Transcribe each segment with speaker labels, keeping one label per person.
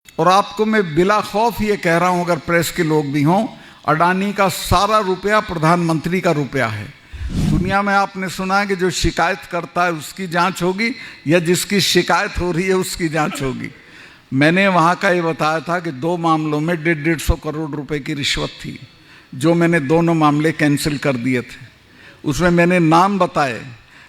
Speaker 1: और आपको मैं बिला खौफ ये कह रहा हूं, अगर प्रेस के लोग भी हों, अडानी का सारा रुपया प्रधानमंत्री का रुपया है। दुनिया में आपने सुना है कि जो शिकायत करता है उसकी जांच होगी या जिसकी शिकायत हो रही है उसकी जांच होगी। मैंने वहाँ का ये बताया था कि 2 मामलों में 150 करोड़ रुपए की रिश्वत थी, जो मैंने दोनों मामले कैंसिल कर दिए थे। उसमें मैंने नाम बताए,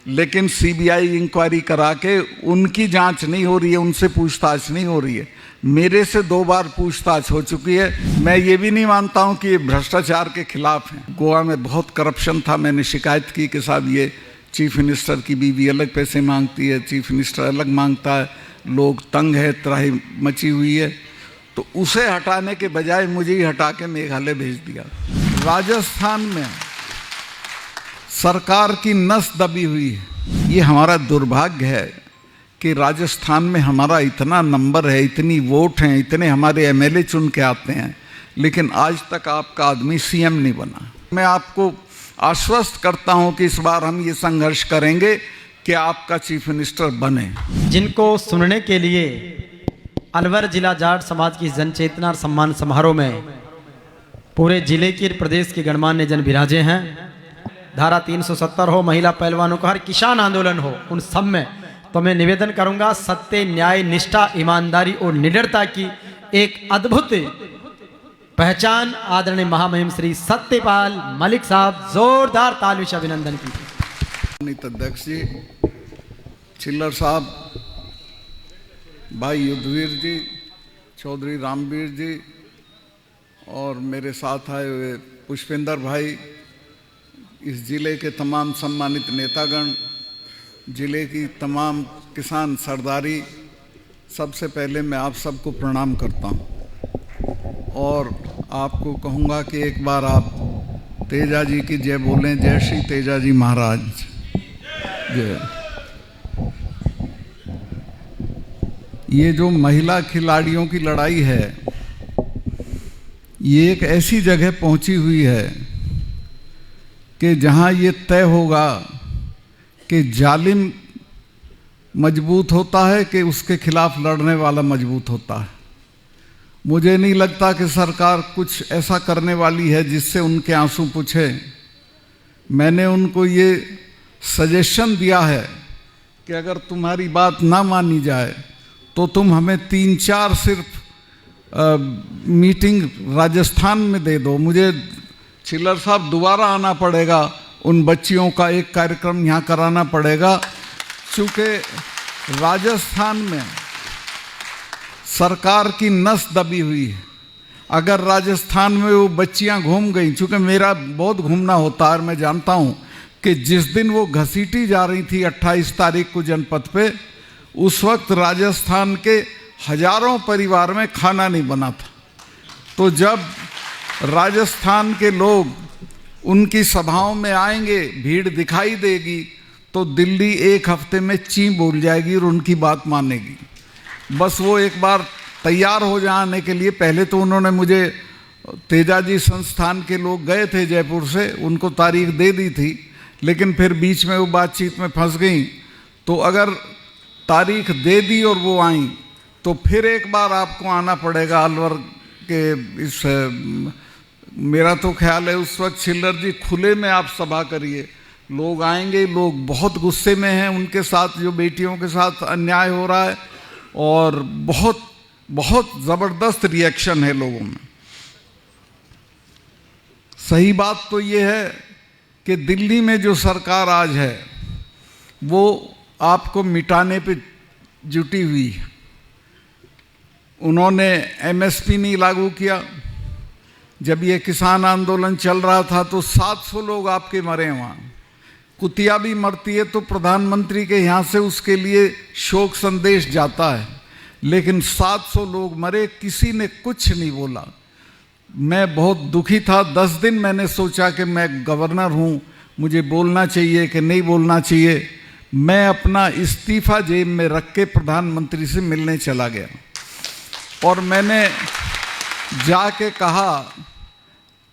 Speaker 1: लेकिन सीबीआई इंक्वायरी करा के उनकी जांच नहीं हो रही है, उनसे पूछताछ नहीं हो रही है। मेरे से 2 बार पूछताछ हो चुकी है। मैं ये भी नहीं मानता हूँ कि ये भ्रष्टाचार के खिलाफ हैं। गोवा में बहुत करप्शन था, मैंने शिकायत की कि साहब ये चीफ मिनिस्टर की बीवी अलग पैसे मांगती है, चीफ मिनिस्टर अलग मांगता है, लोग तंग है, त्राही मची हुई है। तो उसे हटाने के बजाय मुझे ही हटा के मेघालय भेज दिया। राजस्थान में सरकार की नस दबी हुई है। ये हमारा दुर्भाग्य है कि राजस्थान में हमारा इतना नंबर है, इतनी वोट हैं, इतने हमारे एमएलए चुन के आते हैं, लेकिन आज तक आपका आदमी सीएम नहीं बना। मैं आपको आश्वस्त करता हूं कि इस बार हम ये संघर्ष करेंगे कि आपका चीफ मिनिस्टर बने।
Speaker 2: जिनको सुनने के लिए अलवर जिला जाट समाज की जनचेतना और सम्मान समारोह में पूरे जिले के प्रदेश के गणमान्य जन विराजे हैं। धारा 370 हो, महिला पहलवानों का, हर किसान आंदोलन हो, उन सब में तो मैं निवेदन करूंगा, सत्य, न्याय, निष्ठा, ईमानदारी और निडरता की एक अद्भुत पहचान आदरणीय महामहिम श्री सत्यपाल मलिक साहब, जोरदार तालियों से अभिनंदन की।
Speaker 1: अध्यक्ष जी, चिल्लर साहब, भाई युद्धवीर जी, चौधरी रामवीर जी और मेरे साथ आए हुए पुष्पेंद्र भाई, इस जिले के तमाम सम्मानित नेतागण, जिले की तमाम किसान सरदारी, सबसे पहले मैं आप सबको प्रणाम करता हूं और आपको कहूंगा कि एक बार आप तेजा जी की जय बोलें। जय श्री तेजा जी महाराज जय। ये जो महिला खिलाड़ियों की लड़ाई है, ये एक ऐसी जगह पहुंची हुई है कि जहां ये तय होगा कि जालिम मजबूत होता है कि उसके खिलाफ लड़ने वाला मजबूत होता है। मुझे नहीं लगता कि सरकार कुछ ऐसा करने वाली है जिससे उनके आंसू पूछे। मैंने उनको ये सजेशन दिया है कि अगर तुम्हारी बात ना मानी जाए तो तुम हमें 3-4 सिर्फ मीटिंग राजस्थान में दे दो। मुझे चिल्लर साहब दोबारा आना पड़ेगा, उन बच्चियों का एक कार्यक्रम यहाँ कराना पड़ेगा, क्योंकि राजस्थान में सरकार की नस दबी हुई है। अगर राजस्थान में वो बच्चियाँ घूम गई, चूँकि मेरा बहुत घूमना होता है, मैं जानता हूँ कि जिस दिन वो घसीटी जा रही थी 28 तारीख को जनपद पे, उस वक्त राजस्थान के हजारों परिवार में खाना नहीं बना था। तो जब राजस्थान के लोग उनकी सभाओं में आएंगे, भीड़ दिखाई देगी, तो दिल्ली 1 हफ्ते में ची बोल जाएगी और उनकी बात मानेगी। बस वो एक बार तैयार हो जाने के लिए, पहले तो उन्होंने मुझे, तेजाजी संस्थान के लोग गए थे जयपुर से, उनको तारीख दे दी थी, लेकिन फिर बीच में वो बातचीत में फंस गई। तो अगर तारीख दे दी और वो आई तो फिर एक बार आपको आना पड़ेगा अलवर के इस, मेरा तो ख्याल है उस वक्त चिल्लर जी खुले में आप सभा करिए, लोग आएंगे। लोग बहुत गुस्से में हैं उनके साथ, जो बेटियों के साथ अन्याय हो रहा है, और बहुत बहुत ज़बरदस्त रिएक्शन है लोगों में। सही बात तो ये है कि दिल्ली में जो सरकार आज है वो आपको मिटाने पे जुटी हुई है। उन्होंने एमएसपी नहीं लागू किया। जब ये किसान आंदोलन चल रहा था तो 700 लोग आपके मरे वहाँ। कुतिया भी मरती है तो प्रधानमंत्री के यहाँ से उसके लिए शोक संदेश जाता है, लेकिन 700 लोग मरे, किसी ने कुछ नहीं बोला। मैं बहुत दुखी था। 10 दिन मैंने सोचा कि मैं गवर्नर हूँ, मुझे बोलना चाहिए कि नहीं बोलना चाहिए। मैं अपना इस्तीफा जेब में रख के प्रधानमंत्री से मिलने चला गया और मैंने जाके कहा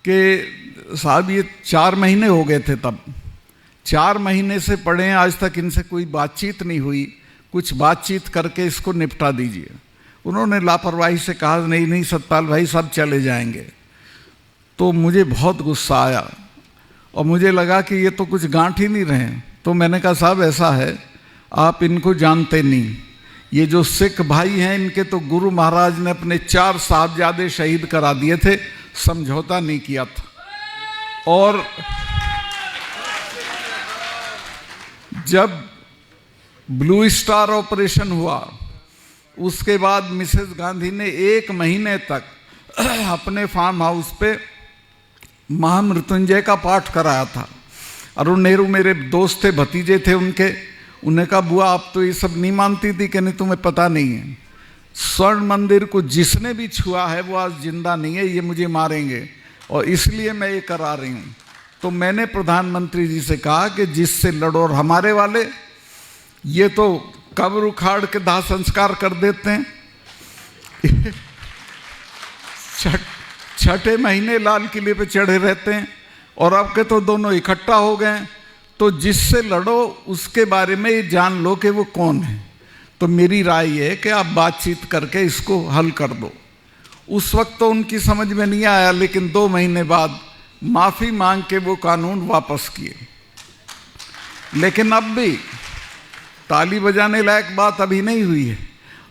Speaker 1: कि साहब ये 4 महीने हो गए थे, तब 4 महीने से पड़े हैं, आज तक इनसे कोई बातचीत नहीं हुई, कुछ बातचीत करके इसको निपटा दीजिए। उन्होंने लापरवाही से कहा नहीं नहीं सतपाल भाई सब चले जाएंगे। तो मुझे बहुत गुस्सा आया और मुझे लगा कि ये तो कुछ गांठ ही नहीं रहे। तो मैंने कहा साहब ऐसा है, आप इनको जानते नहीं, ये जो सिख भाई हैं इनके तो गुरु महाराज ने अपने 4 साहबजादे शहीद करा दिए थे, समझौता नहीं किया था। और जब ब्लू स्टार ऑपरेशन हुआ उसके बाद मिसेस गांधी ने 1 महीने तक अपने फार्म हाउस पे महामृत्युंजय का पाठ कराया था। अरुण नेहरू मेरे दोस्त थे, भतीजे थे उनके। उन्हें कहा बुआ आप तो ये सब नहीं मानती थी, कहने तुम्हें पता नहीं है, स्वर्ण मंदिर को जिसने भी छुआ है वो आज जिंदा नहीं है, ये मुझे मारेंगे और इसलिए मैं ये करा रही हूँ। तो मैंने प्रधानमंत्री जी से कहा कि जिससे लड़ो, और हमारे वाले ये तो कब्र उखाड़ के दाह संस्कार कर देते हैं छठे महीने लाल किले पे चढ़े रहते हैं, और अब के तो दोनों इकट्ठा हो गए। तो जिससे लड़ो उसके बारे में ये जान लो कि वो कौन है। तो मेरी राय ये है कि आप बातचीत करके इसको हल कर दो। उस वक्त तो उनकी समझ में नहीं आया, लेकिन 2 महीने बाद माफ़ी मांग के वो कानून वापस किए। लेकिन अब भी ताली बजाने लायक बात अभी नहीं हुई है।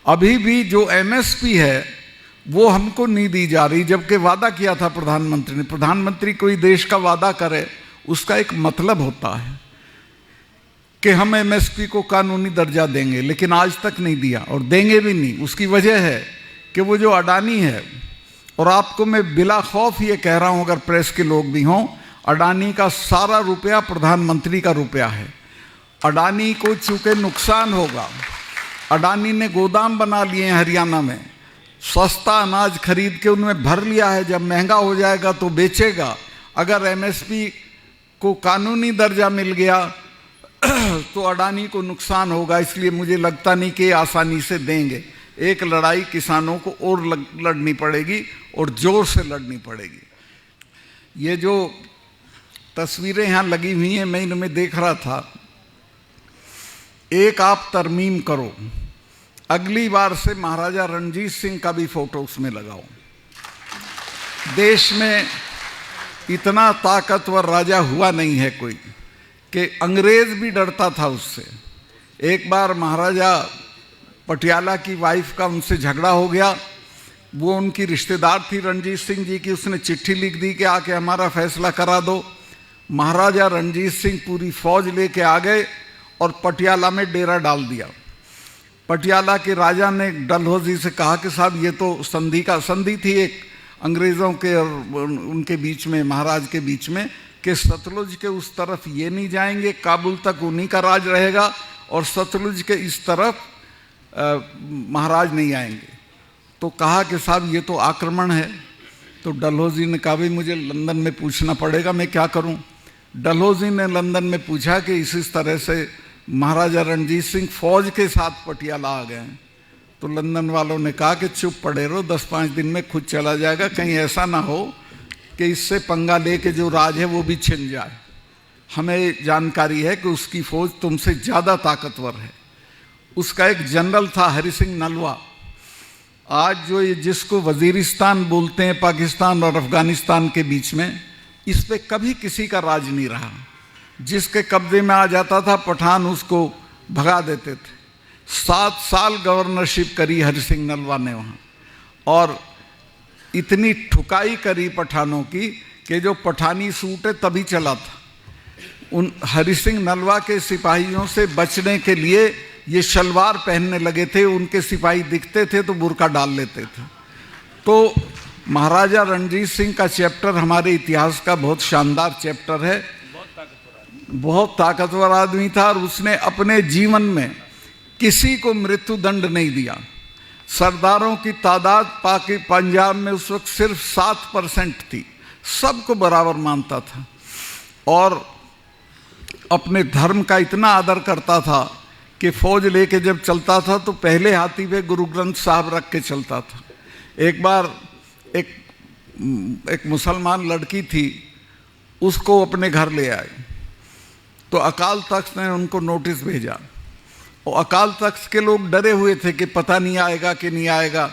Speaker 1: अभी भी जो एमएसपी है वो हमको नहीं दी जा रही, जबकि वादा किया था प्रधानमंत्री ने। प्रधानमंत्री कोई देश का वादा करे उसका एक मतलब होता है कि हम एमएसपी को कानूनी दर्जा देंगे, लेकिन आज तक नहीं दिया और देंगे भी नहीं। उसकी वजह है कि वो जो अडानी है, और आपको मैं बिला खौफ ये कह रहा हूँ, अगर प्रेस के लोग भी हों, अडानी का सारा रुपया प्रधानमंत्री का रुपया है। अडानी को चूंकि नुकसान होगा, अडानी ने गोदाम बना लिए हैं हरियाणा में, सस्ता अनाज खरीद के उनमें भर लिया है, जब महंगा हो जाएगा तो बेचेगा। अगर एमएसपी को कानूनी दर्जा मिल गया तो अडानी को नुकसान होगा, इसलिए मुझे लगता नहीं कि आसानी से देंगे। एक लड़ाई किसानों को और लड़नी पड़ेगी और जोर से लड़नी पड़ेगी। ये जो तस्वीरें यहाँ लगी हुई हैं, मैं इनमें देख रहा था, एक आप तरमीम करो, अगली बार से महाराजा रणजीत सिंह का भी फोटो उसमें लगाओ। देश में इतना ताकतवर राजा हुआ नहीं है कोई कि अंग्रेज भी डरता था उससे। एक बार महाराजा पटियाला की वाइफ का उनसे झगड़ा हो गया, वो उनकी रिश्तेदार थी रणजीत सिंह जी की, उसने चिट्ठी लिख दी कि आके हमारा फैसला करा दो। महाराजा रणजीत सिंह पूरी फौज लेके आ गए और पटियाला में डेरा डाल दिया। पटियाला के राजा ने डलहौजी से कहा कि साहब ये तो संधि थी एक अंग्रेज़ों के और उनके बीच में, महाराज के बीच में, कि सतलुज के उस तरफ ये नहीं जाएंगे, काबुल तक उन्हीं का राज रहेगा, और सतलुज के इस तरफ महाराज नहीं आएंगे। तो कहा कि साहब ये तो आक्रमण है। तो डलहौजी ने कहा भाई मुझे लंदन में पूछना पड़ेगा, मैं क्या करूं। डलहौजी ने लंदन में पूछा कि इस तरह से महाराजा रणजीत सिंह फौज के साथ पटियाला आ गए हैं। तो लंदन वालों ने कहा कि चुप पड़े रहो, 10-5 दिन में खुद चला जाएगा, कहीं ऐसा ना हो कि इससे पंगा लेके जो राज है वो भी छिन जाए। हमें जानकारी है कि उसकी फौज तुमसे ज़्यादा ताकतवर है। उसका एक जनरल था हरि सिंह नलवा, आज जो ये जिसको वजीरिस्तान बोलते हैं पाकिस्तान और अफगानिस्तान के बीच में, इस पे कभी किसी का राज नहीं रहा। जिसके कब्जे में आ जाता था पठान उसको भगा देते थे। 7 साल गवर्नरशिप करी हरि सिंह नलवा ने वहाँ, और इतनी ठुकाई करी पठानों की कि जो पठानी सूट है तभी चला था। उन हरि सिंह नलवा के सिपाहियों से बचने के लिए ये शलवार पहनने लगे थे, उनके सिपाही दिखते थे तो बुर्का डाल लेते थे। तो महाराजा रणजीत सिंह का चैप्टर हमारे इतिहास का बहुत शानदार चैप्टर है। बहुत ताकतवर आदमी था और उसने अपने जीवन में किसी को मृत्यु दंड नहीं दिया। सरदारों की तादाद पंजाब में उस वक्त सिर्फ 7% थी, सबको बराबर मानता था और अपने धर्म का इतना आदर करता था कि फौज लेके जब चलता था तो पहले हाथी पे गुरु ग्रंथ साहब रख के चलता था। एक बार एक मुसलमान लड़की थी, उसको अपने घर ले आए तो अकाल तख्त ने उनको नोटिस भेजा। और अकाल तख्त के लोग डरे हुए थे कि पता नहीं आएगा कि नहीं आएगा।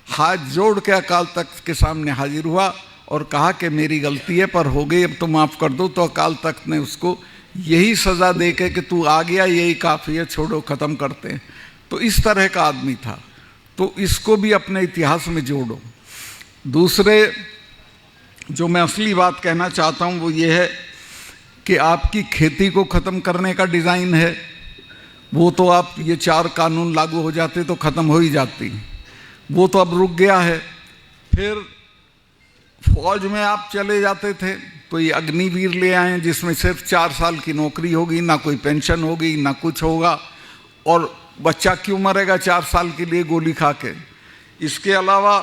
Speaker 1: हाथ जोड़ के अकाल तख्त के सामने हाजिर हुआ और कहा कि मेरी गलती है, पर हो गई, अब तो माफ़ कर दो। तो अकाल तख्त ने उसको यही सज़ा दे के कि तू आ गया, यही काफ़ी है, छोड़ो, ख़त्म करते हैं। तो इस तरह का आदमी था। तो इसको भी अपने इतिहास में जोड़ो। दूसरे जो मैं असली बात कहना चाहता हूँ वो ये है कि आपकी खेती को ख़त्म करने का डिज़ाइन है, वो तो आप ये 4 कानून लागू हो जाते तो ख़त्म हो ही जाती, वो तो अब रुक गया है। फिर फौज में आप चले जाते थे तो ये अग्निवीर ले आए जिसमें सिर्फ 4 साल की नौकरी होगी, ना कोई पेंशन होगी, ना कुछ होगा, और बच्चा क्यों मरेगा 4 साल के लिए गोली खा के। इसके अलावा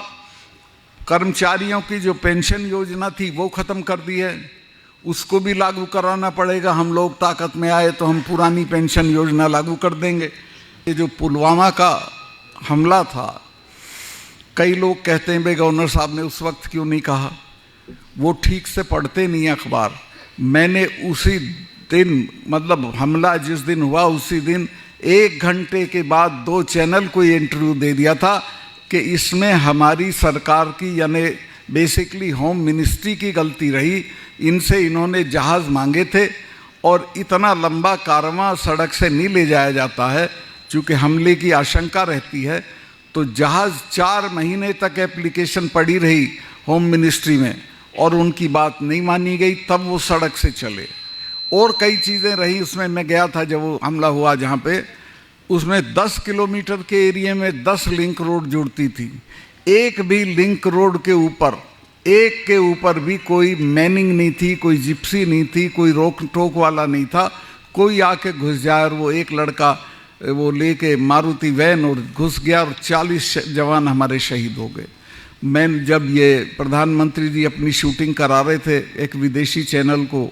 Speaker 1: कर्मचारियों की जो पेंशन योजना थी वो ख़त्म कर दी है, उसको भी लागू कराना पड़ेगा। हम लोग ताकत में आए तो हम पुरानी पेंशन योजना लागू कर देंगे। ये जो पुलवामा का हमला था, कई लोग कहते हैं भाई गवर्नर साहब ने उस वक्त क्यों नहीं कहा, वो ठीक से पढ़ते नहीं अखबार। मैंने उसी दिन, मतलब हमला जिस दिन हुआ उसी दिन 1 घंटे के बाद 2 चैनल को ये इंटरव्यू दे दिया था कि इसमें हमारी सरकार की, यानी बेसिकली होम मिनिस्ट्री की गलती रही। इनसे इन्होंने जहाज़ मांगे थे और इतना लंबा कारवां सड़क से नहीं ले जाया जाता है, चूँकि हमले की आशंका रहती है। तो जहाज़ 4 महीने तक एप्लीकेशन पड़ी रही होम मिनिस्ट्री में और उनकी बात नहीं मानी गई, तब वो सड़क से चले। और कई चीज़ें रही उसमें। मैं गया था जब वो हमला हुआ जहाँ पे, उसमें 10 किलोमीटर के एरिया में 10 लिंक रोड जुड़ती थी। एक भी लिंक रोड के ऊपर, एक के ऊपर भी कोई मैनिंग नहीं थी, कोई जिप्सी नहीं थी, कोई रोक टोक वाला नहीं था। कोई आके घुस जाए, और वो एक लड़का वो लेके मारुति वैन और घुस गया और 40 जवान हमारे शहीद हो गए। मैं जब ये प्रधानमंत्री जी अपनी शूटिंग करा रहे थे एक विदेशी चैनल को,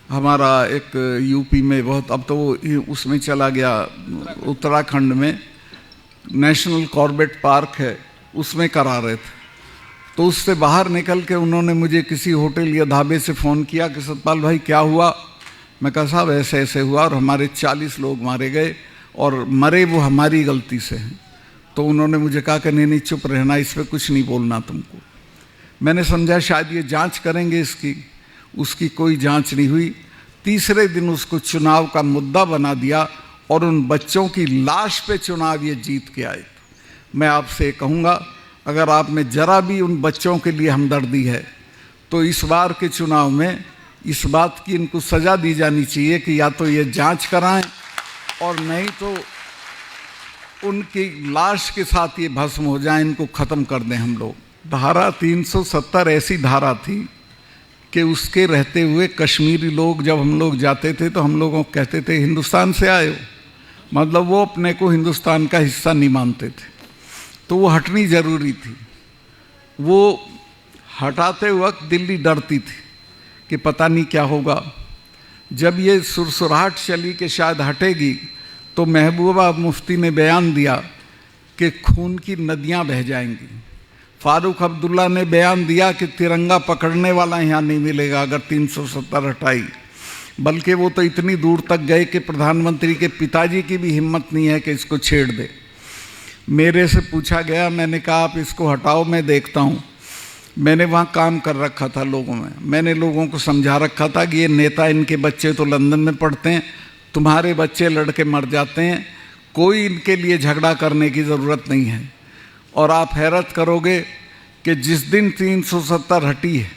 Speaker 1: हमारा एक यूपी में बहुत, अब तो वो उसमें चला गया, उत्तराखंड में नेशनल कॉर्बेट पार्क है, उसमें करा रहे थे। तो उससे बाहर निकल के उन्होंने मुझे किसी होटल या ढाबे से फ़ोन किया कि सतपाल भाई क्या हुआ। मैं कहा साहब ऐसे ऐसे हुआ और हमारे 40 लोग मारे गए, और मरे वो हमारी गलती से हैं। तो उन्होंने मुझे कहा कि नहीं चुप रहना, इस पर कुछ नहीं बोलना तुमको। मैंने समझा शायद ये जांच करेंगे इसकी, उसकी कोई जांच नहीं हुई। तीसरे दिन उसको चुनाव का मुद्दा बना दिया और उन बच्चों की लाश पे चुनाव ये जीत के आए। मैं आपसे कहूँगा, अगर आप में जरा भी उन बच्चों के लिए हमदर्दी है तो इस बार के चुनाव में इस बात की इनको सज़ा दी जानी चाहिए कि या तो ये जांच कराएं और नहीं तो उनकी लाश के साथ ये भस्म हो जाए, इनको ख़त्म कर दें हम लोग। धारा 370 ऐसी धारा थी कि उसके रहते हुए कश्मीरी लोग जब हम लोग जाते थे तो हम लोगों को कहते थे हिंदुस्तान से आए हो, मतलब वो अपने को हिंदुस्तान का हिस्सा नहीं मानते थे। तो वो हटनी ज़रूरी थी। वो हटाते वक्त दिल्ली डरती थी कि पता नहीं क्या होगा। जब ये सुरसुराहट चली कि शायद हटेगी, तो महबूबा मुफ्ती ने बयान दिया कि खून की नदियां बह जाएंगी। फारूक अब्दुल्ला ने बयान दिया कि तिरंगा पकड़ने वाला यहाँ नहीं मिलेगा अगर 370 हटाई। बल्कि वो तो इतनी दूर तक गए कि प्रधानमंत्री के पिताजी की भी हिम्मत नहीं है कि इसको छेड़ दे। मेरे से पूछा गया, मैंने कहा आप इसको हटाओ, मैं देखता हूँ। मैंने वहाँ काम कर रखा था लोगों में, मैंने लोगों को समझा रखा था कि ये नेता, इनके बच्चे तो लंदन में पढ़ते हैं, तुम्हारे बच्चे लड़के मर जाते हैं, कोई इनके लिए झगड़ा करने की ज़रूरत नहीं है। और आप हैरत करोगे कि जिस दिन 370 हटी है,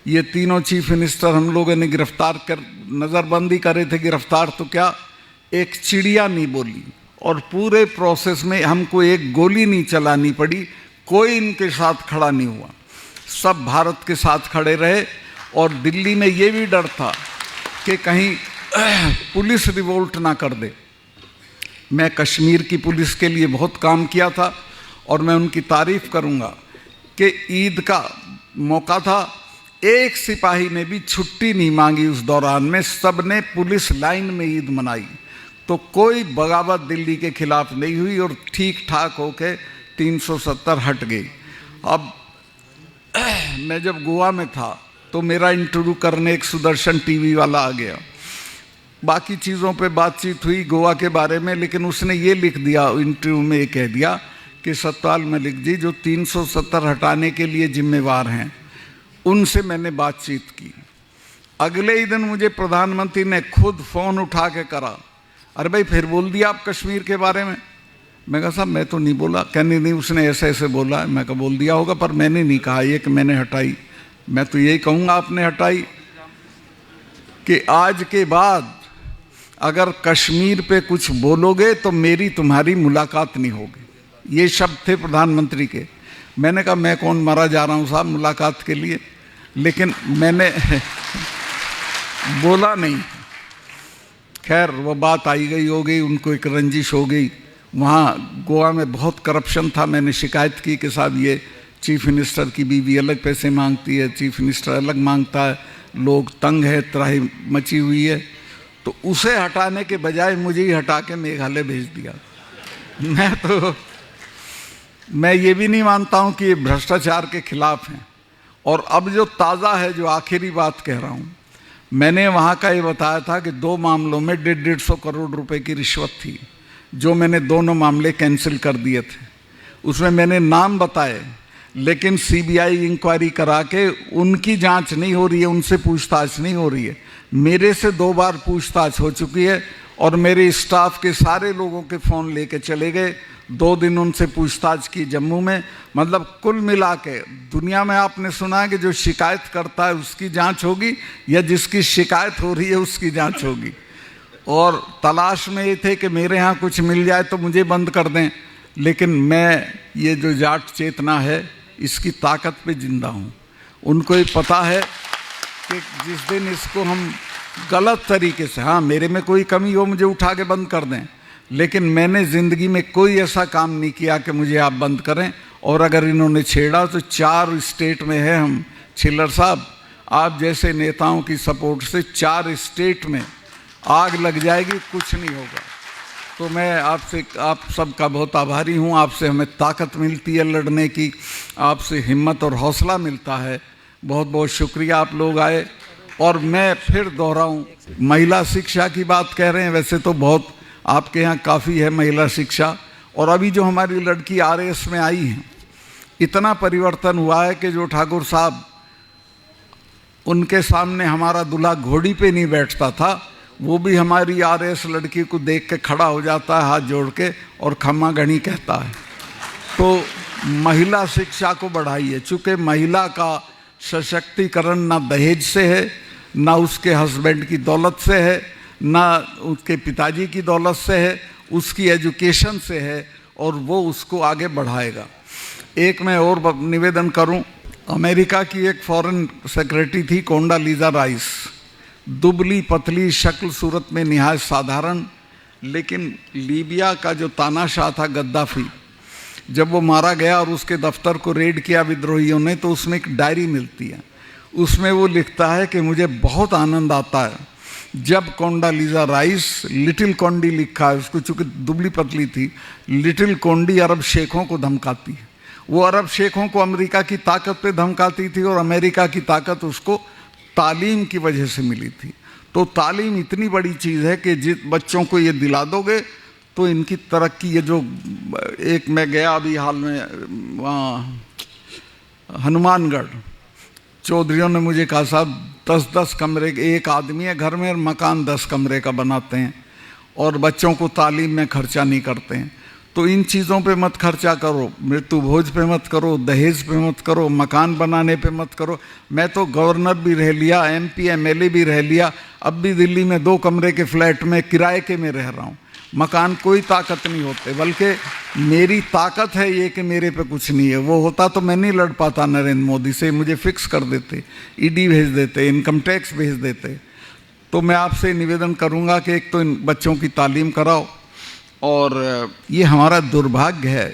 Speaker 1: ये तीनों चीफ मिनिस्टर हम लोगों ने गिरफ्तार कर, नज़रबंदी करे थे, गिरफ्तार तो क्या, एक चिड़िया नहीं बोली और पूरे प्रोसेस में हमको एक गोली नहीं चलानी पड़ी, कोई इनके साथ खड़ा नहीं हुआ, सब भारत के साथ खड़े रहे। और दिल्ली में ये भी डर था कि कहीं पुलिस रिवोल्ट ना कर दे। मैं कश्मीर की पुलिस के लिए बहुत काम किया था और मैं उनकी तारीफ़ करूंगा कि ईद का मौका था, एक सिपाही ने भी छुट्टी नहीं मांगी उस दौरान में, सब ने पुलिस लाइन में ईद मनाई। तो कोई बगावत दिल्ली के खिलाफ नहीं हुई और ठीक ठाक होके 370 हट गई। अब मैं जब गोवा में था तो मेरा इंटरव्यू करने एक सुदर्शन टीवी वाला आ गया। बाकी चीज़ों पे बातचीत हुई गोवा के बारे में, लेकिन उसने ये लिख दिया इंटरव्यू में, ये कह दिया कि सतपाल मलिक जी जो 370 हटाने के लिए जिम्मेवार हैं उनसे मैंने बातचीत की। अगले ही दिन मुझे प्रधानमंत्री ने खुद फ़ोन उठा के करा, अरे भाई फिर बोल दिया आप कश्मीर के बारे में। मैं कहा साहब मैं तो नहीं बोला। कहने नहीं उसने ऐसे ऐसे बोला है। मैं कहा बोल दिया होगा, पर मैंने नहीं कहा ये कि मैंने हटाई। मैं तो यही कहूँगा आपने हटाई कि आज के बाद अगर कश्मीर पे कुछ बोलोगे तो मेरी तुम्हारी मुलाकात नहीं होगी। ये शब्द थे प्रधानमंत्री के। मैंने कहा मैं कौन मरा जा रहा हूँ साहब मुलाकात के लिए, लेकिन मैंने बोला नहीं। खैर वो बात आई गई हो गई, उनको एक रंजिश हो गई। वहाँ गोवा में बहुत करप्शन था। मैंने शिकायत की कि साहब ये चीफ मिनिस्टर की बीवी अलग पैसे मांगती है, चीफ मिनिस्टर अलग मांगता है, लोग तंग है, त्राही मची हुई है। तो उसे हटाने के बजाय मुझे ही हटा के मेघालय भेज दिया। मैं ये भी नहीं मानता हूँ कि ये भ्रष्टाचार के खिलाफ हैं। और अब जो ताज़ा है, जो आखिरी बात कह रहा हूँ, मैंने वहाँ का ये बताया था कि 2 मामलों में 150 करोड़ रुपए की रिश्वत थी, जो मैंने दोनों मामले कैंसिल कर दिए थे। उसमें मैंने नाम बताए, लेकिन सीबीआई इंक्वायरी करा के उनकी जांच नहीं हो रही है, उनसे पूछताछ नहीं हो रही है। मेरे से 2 बार पूछताछ हो चुकी है और मेरे स्टाफ के सारे लोगों के फ़ोन लेके चले गए। 2 दिन उनसे पूछताछ की जम्मू में। मतलब कुल मिला के दुनिया में आपने सुना है कि जो शिकायत करता है उसकी जांच होगी या जिसकी शिकायत हो रही है उसकी जांच होगी। और तलाश में ये थे कि मेरे यहाँ कुछ मिल जाए तो मुझे बंद कर दें, लेकिन मैं ये जो जाट चेतना है इसकी ताकत पे जिंदा हूँ। उनको ये पता है कि जिस दिन इसको हम गलत तरीके से, हाँ मेरे में कोई कमी हो मुझे उठा के बंद कर दें, लेकिन मैंने ज़िंदगी में कोई ऐसा काम नहीं किया कि मुझे आप बंद करें। और अगर इन्होंने छेड़ा तो 4 स्टेट में है हम। छिल्लर साहब आप जैसे नेताओं की सपोर्ट से 4 स्टेट में आग लग जाएगी, कुछ नहीं होगा। तो मैं आपसे, आप सबका बहुत आभारी हूँ। आपसे हमें ताकत मिलती है लड़ने की, आपसे हिम्मत और हौसला मिलता है। बहुत बहुत शुक्रिया आप लोग आए। और मैं फिर दोहराऊँ, महिला शिक्षा की बात कह रहे हैं, वैसे तो बहुत आपके यहाँ काफ़ी है महिला शिक्षा। और अभी जो हमारी लड़की आरएएस में आई है, इतना परिवर्तन हुआ है कि जो ठाकुर साहब उनके सामने हमारा दूल्हा घोड़ी पे नहीं बैठता था, वो भी हमारी आरएएस लड़की को देख के खड़ा हो जाता है हाथ जोड़ के और खम्मा गणी कहता है। तो महिला शिक्षा को बढ़ाइए। चूँकि महिला का सशक्तिकरण ना दहेज से है, ना उसके हस्बैंड की दौलत से है, ना उसके पिताजी की दौलत से है, उसकी एजुकेशन से है, और वो उसको आगे बढ़ाएगा। एक मैं और निवेदन करूं, अमेरिका की एक फॉरेन सेक्रेटरी थी कोंडालीजा राइस, दुबली पतली, शक्ल सूरत में निहायत साधारण, लेकिन लीबिया का जो तानाशाह था गद्दाफी, जब वो मारा गया और उसके दफ्तर को रेड किया विद्रोहियों ने, तो उसमें एक डायरी मिलती है। उसमें वो लिखता है कि मुझे बहुत आनंद आता है जब कोंडालीजा राइस, लिटिल कोंडी लिखा है उसको, चूँकि दुबली पतली थी, लिटिल कोंडी अरब शेखों को धमकाती है। वो अरब शेखों को अमेरिका की ताकत पे धमकाती थी, और अमेरिका की ताकत उसको तालीम की वजह से मिली थी। तो तालीम इतनी बड़ी चीज़ है कि जिस बच्चों को ये दिला दोगे तो इनकी तरक्की, ये जो एक मैं गया अभी हाल में वहाँ हनुमानगढ़, चौधरियों ने मुझे कहा साहब 10-10 कमरे, एक आदमी है घर में और मकान 10 कमरे का बनाते हैं और बच्चों को तालीम में खर्चा नहीं करते हैं। तो इन चीज़ों पे मत खर्चा करो, मृत्यु भोज पे मत करो, दहेज पे मत करो, मकान बनाने पे मत करो। मैं तो गवर्नर भी रह लिया, MP MLA भी रह लिया, अब भी दिल्ली में 2 कमरे के फ्लैट में किराए के में रह रहा हूँ। मकान कोई ताकत नहीं होते, बल्कि मेरी ताकत है ये कि मेरे पे कुछ नहीं है। वो होता तो मैं नहीं लड़ पाता नरेंद्र मोदी से, मुझे फिक्स कर देते, ED भेज देते, इनकम टैक्स भेज देते। तो मैं आपसे निवेदन करूँगा कि एक तो इन बच्चों की तालीम कराओ। और ये हमारा दुर्भाग्य है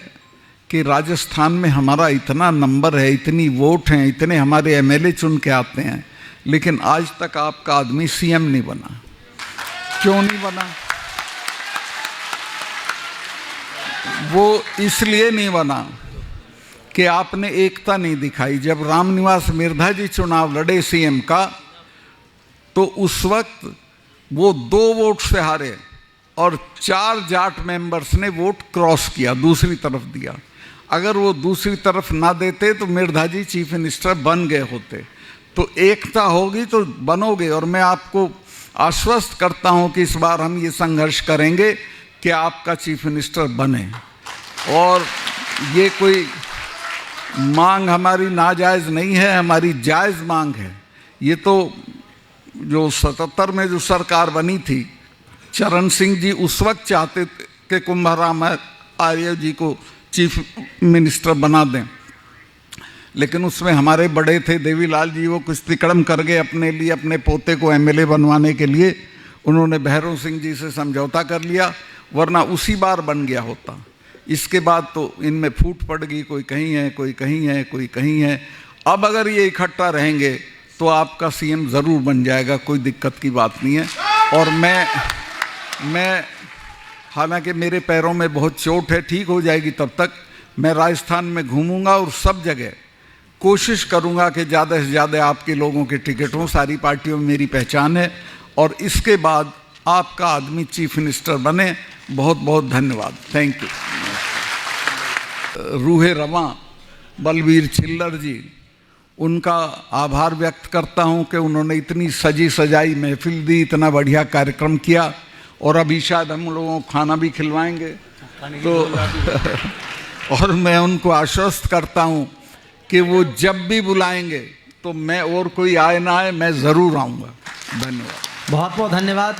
Speaker 1: कि राजस्थान में हमारा इतना नंबर है, इतनी वोट हैं, इतने हमारे MLA चुन के आते हैं, लेकिन आज तक आपका आदमी CM नहीं बना। क्यों नहीं बना? वो इसलिए नहीं बना कि आपने एकता नहीं दिखाई। जब रामनिवास मिर्धा जी चुनाव लड़े CM का, तो उस वक्त वो 2 वोट से हारे और 4 जाट मेंबर्स ने वोट क्रॉस किया, दूसरी तरफ दिया। अगर वो दूसरी तरफ ना देते तो मिर्धा जी चीफ मिनिस्टर बन गए होते। तो एकता होगी तो बनोगे, और मैं आपको आश्वस्त करता हूं कि इस बार हम ये संघर्ष करेंगे कि आपका चीफ मिनिस्टर बने। और ये कोई मांग हमारी नाजायज़ नहीं है, हमारी जायज़ मांग है। ये तो जो 77 में जो सरकार बनी थी, चरण सिंह जी उस वक्त चाहते थे कि कुंभराम आर्य जी को चीफ मिनिस्टर बना दें, लेकिन उसमें हमारे बड़े थे देवीलाल जी, वो कुछ तिकड़म कर गए अपने लिए, अपने पोते को एमएलए बनवाने के लिए। उन्होंने भैरव सिंह जी से समझौता कर लिया, वरना उसी बार बन गया होता। इसके बाद तो इनमें फूट पड़ गई, कोई कहीं है, कोई कहीं है, कोई कहीं है। अब अगर ये इकट्ठा रहेंगे तो आपका सीएम ज़रूर बन जाएगा, कोई दिक्कत की बात नहीं है। और मैं हालांकि मेरे पैरों में बहुत चोट है, ठीक हो जाएगी तब तक मैं राजस्थान में घूमूंगा और सब जगह कोशिश करूंगा कि ज़्यादा से ज़्यादा आपके लोगों के टिकट हों। सारी पार्टियों में मेरी पहचान है, और इसके बाद आपका आदमी चीफ मिनिस्टर बने। बहुत बहुत धन्यवाद, थैंक यू। रूहे रवां बलबीर छिल्लर जी, उनका आभार व्यक्त करता हूं कि उन्होंने इतनी सजी सजाई महफिल दी, इतना बढ़िया कार्यक्रम किया, और अभी शायद हम लोगों को खाना भी खिलवाएंगे। तो और मैं उनको आश्वस्त करता हूं कि वो जब भी बुलाएंगे तो मैं, और कोई आए ना आए, मैं ज़रूर आऊँगा। धन्यवाद,
Speaker 2: बहुत बहुत धन्यवाद।